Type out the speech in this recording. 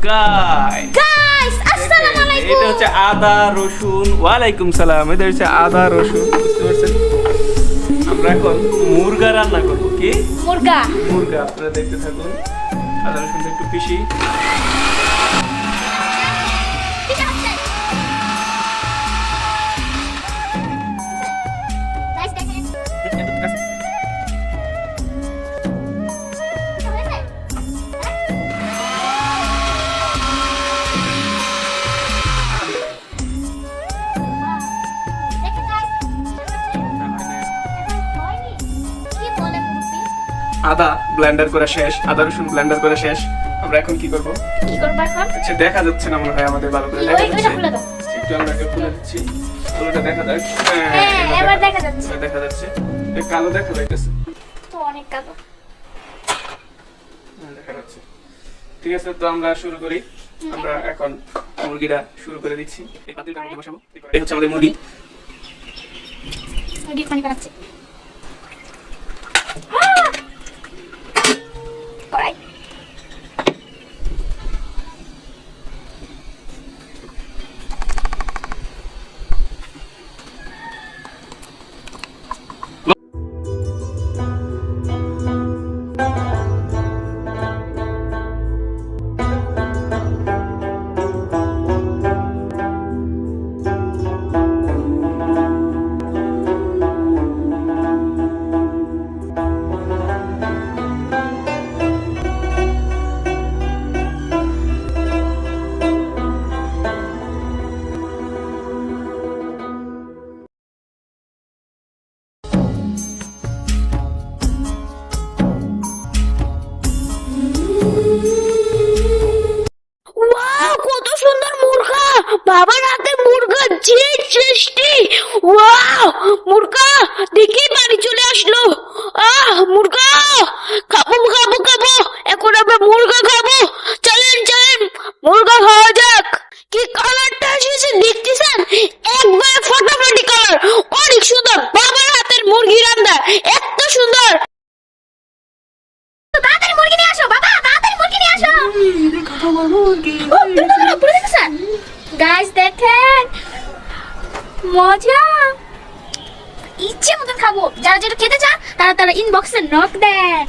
Guys আসসালামু আলাইকুম। এটা হচ্ছে আদা রসুন। ওয়ালাইকুম সালাম। এটা হচ্ছে আদা রসুন, বুঝতে পারছেন? আমরা এখন মুরগা রান্না করব। কি মুরগা? মুরগা। আপনারা দেখতে থাকুন। আদা রসুনটা একটু পিষি। আদা ব্লেন্ডার করা শেষ, আদা রসুন ব্লেন্ডার করা শেষ। আমরা এখন কি করব? কি করব এখন? আচ্ছা, দেখা যাচ্ছে না মনে হয় আমাদের ভালো করে। দেখা যাচ্ছে? একটু আমরা খুলে দিচ্ছি। পুরোটা দেখা যাচ্ছে? হ্যাঁ, এবার দেখা যাচ্ছে। দেখা যাচ্ছে। এই কালো দেখা যাচ্ছে তো অনেক কালো। দেখা যাচ্ছে। ঠিক আছে, তো আমরা শুরু করি। আমরা এখন মুরগিটা শুরু করে দিচ্ছি। এই পাতিলটা মধ্যে বসাবো। এই হচ্ছে আমাদের মুরগি। মুরগি পানি বানাচ্ছে। কড়াই। কত সুন্দর মুরগা! বাবার হাতে মুরগা যে টেস্টি! ওয়াও! মুরগা দেখি বাড়ি চলে আসলো। মুরগা খাবো খাবো খাবো, এখন আমরা মুরগা খাবো। চলেন চলেন, মুরগা খাওয়া যাক। কি কালারটা এসেছে দেখতেছেন? একবারে ফাটাফাটি কালার, অনেক সুন্দর। বাবার হাতের মুরগি রান্না এত সুন্দর। তাড়াতাড়ি মুরগি নিয়ে আসো বাবা, তাড়াতাড়ি মুরগি নিয়ে আসো। গাইস দেখেন, মজা। ইচ্ছে মতন খাবো। যারা যেটা খেতে চান তারা ইনবক্সে নক দেন।